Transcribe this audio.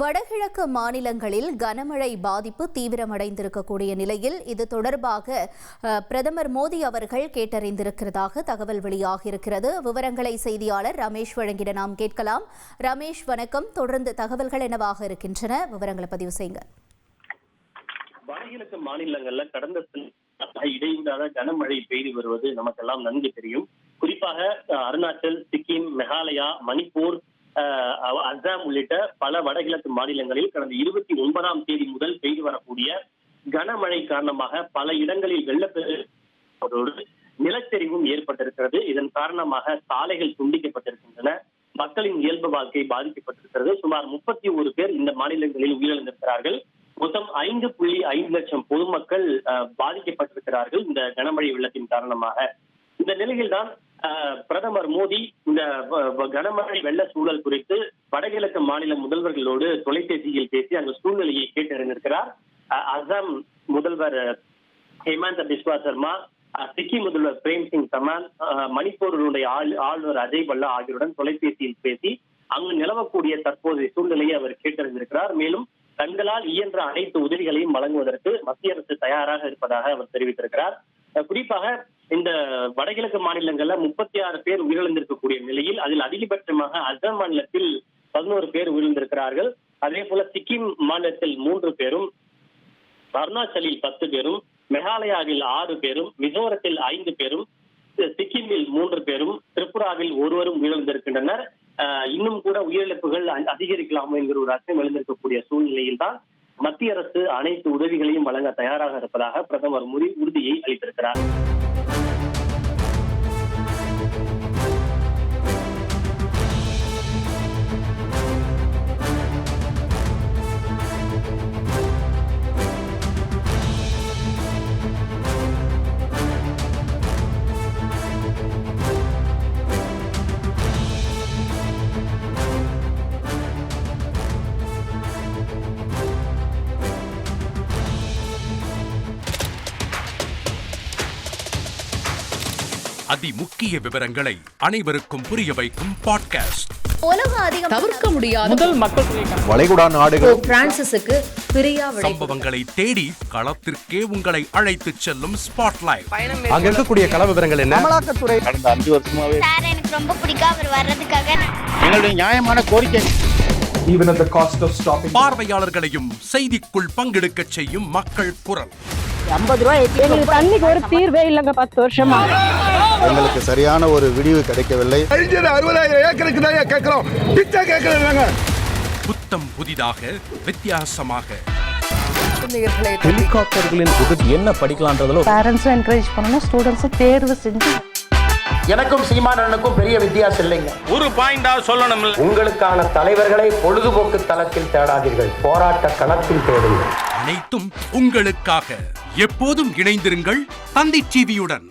வடகிழக்கு மாநிலங்களில் கனமழை பாதிப்பு தீவிரமடைந்திருக்கக்கூடிய நிலையில் இது தொடர்பாக பிரதமர் மோடி அவர்கள் கேட்டறிந்திருக்கிறதாக தகவல் வெளியாகியிருக்கிறது. விவரங்களை செய்தியாளர் ரமேஷ் வழங்கிட நாம் கேட்கலாம். ரமேஷ் வணக்கம். தொடர்ந்து தகவல்கள் என்னவாக இருக்கின்றன, விவரங்களை பதிவு செய்யுங்க. வடகிழக்கு மாநிலங்கள்ல கடந்த இடைவிடாத கனமழை பெய்து வருவது நமக்கெல்லாம் நன்கு தெரியும். குறிப்பாக அருணாச்சல், சிக்கிம், மேகாலயா, மணிப்பூர், அஸ்ஸாம் உள்ளிட்ட பல வடகிழக்கு மாநிலங்களில் கடந்த 29ஆம் தேதி முதல் பெய்து வரக்கூடிய கனமழை காரணமாக பல இடங்களில் வெள்ளப்பெருக்கோடு நிலச்சரிவும் ஏற்பட்டிருக்கிறது. இதன் காரணமாக சாலைகள் துண்டிக்கப்பட்டிருக்கின்றன. மக்களின் இயல்பு வாழ்க்கை பாதிக்கப்பட்டிருக்கிறது. சுமார் 31 பேர் இந்த மாநிலங்களில் உயிரிழந்திருக்கிறார்கள். மொத்தம் 5.5 லட்சம் பொதுமக்கள் பாதிக்கப்பட்டிருக்கிறார்கள் இந்த கனமழை வெள்ளத்தின் காரணமாக. இந்த நிலையில்தான் பிரதமர் மோடி இந்த கனமழை வெள்ள சூழல் குறித்து வடகிழக்கு மாநில முதல்வர்களோடு தொலைபேசியில் பேசி அந்த சூழ்நிலையை கேட்டறிந்திருக்கிறார். அசாம் முதல்வர் ஹேமந்த பிஸ்வா சர்மா, சிக்கிம் முதல்வர் பிரேம் சிங் தமான், மணிப்பூருடைய ஆளுநர் அஜய் பல்லா ஆகியோருடன் தொலைபேசியில் பேசி அங்கு நிலவக்கூடிய தற்போதைய சூழ்நிலையை அவர் கேட்டறிந்திருக்கிறார். மேலும் தங்களால் இயன்ற அனைத்து உதவிகளையும் வழங்குவதற்கு மத்திய அரசு தயாராக இருப்பதாக அவர் தெரிவித்திருக்கிறார். குறிப்பாக இந்த வடகிழக்கு மாநிலங்கள்ல 36 பேர் உயிரிழந்திருக்கக்கூடிய நிலையில் அதில் அதிகபட்சமாக அஸ்ஸாம் மாநிலத்தில் 11 பேர் உயிரிழந்திருக்கிறார்கள். அதே போல சிக்கிம் மாநிலத்தில் 3 பேரும், அருணாச்சலில் 10 பேரும், மேகாலயாவில் 6 பேரும், மிசோரத்தில் 5 பேரும், சிக்கிமில் 3 பேரும், திரிபுராவில் ஒருவரும் உயிரிழந்திருக்கின்றனர். இன்னும் கூட உயிரிழப்புகள் அதிகரிக்கலாமோ என்கிற ஒரு அச்சம் எழுந்திருக்கக்கூடிய சூழ்நிலையில் தான் மத்திய அரசு அனைத்து உதவிகளையும் வழங்க தயாராக இருப்பதாக பிரதமர் மோடி உறுதியை அளித்திருக்கிறார். அதிமுக்கிய விவரங்களை அனைவருக்கும் புரிய வைக்கும் பாட்காஸ்ட். தவிர்க்க முடியாத முதல் மக்கள் வளைகுடா நாடுகள் பிரான்சிஸுக்கு பிரியா சம்பவங்களை தேடி களத்திற்கே உங்களை அழைத்துச் செல்லும் ஸ்பாட்லைட். அங்க இருக்கக்கூடிய கள விவரங்கள் என்ன? அமலாக்கத்துறை கடந்த 5 வருஷமாவே சார் எனக்கு ரொம்ப பிடிக்கும் அவர் வர்றதுக்காக எங்களுடைய நியாயமான கோரிக்கை. Even at the cost of stopping. பார்வையாளர்களையும் செய்திக்குள் பங்கெடுக்க செய்யும் மக்கள் குரல். 50 ரூபாய் எங்களுக்கு தண்ணிக்கு ஒரு தீர்வே இல்லைங்க. 10 வருஷமா எங்களுக்கு சரியான ஒரு விடிவு கிடைக்கவில்லை. 60,000 ஏக்கருக்கு தான் கேட்கிறோம், பிச்சை கேட்கறாங்க. புத்தம் புதிதாக, வித்தியாசமாக ஹெலிகாப்டர்களின் உதவி என்ன படிக்கலான்றதுல பேரண்ட்ஸும் என்கரேஜ் பண்ணணும், ஸ்டூடெண்ட்ஸும் தேர்வு செஞ்சு. எனக்கும் சீமானனுக்கும் பெரிய வித்தியாசம் இல்லைங்க. ஒரு பாயிண்டா சொல்லணும். உங்களுக்கான தலைவர்களை பொழுதுபோக்கு தளத்தில் தேடாதீர்கள், போராட்ட களத்தில் தேடுங்கள். அனைத்தும் உங்களுக்காக. எப்போதும் இணைந்திருங்கள் தந்தி டிவியுடன்.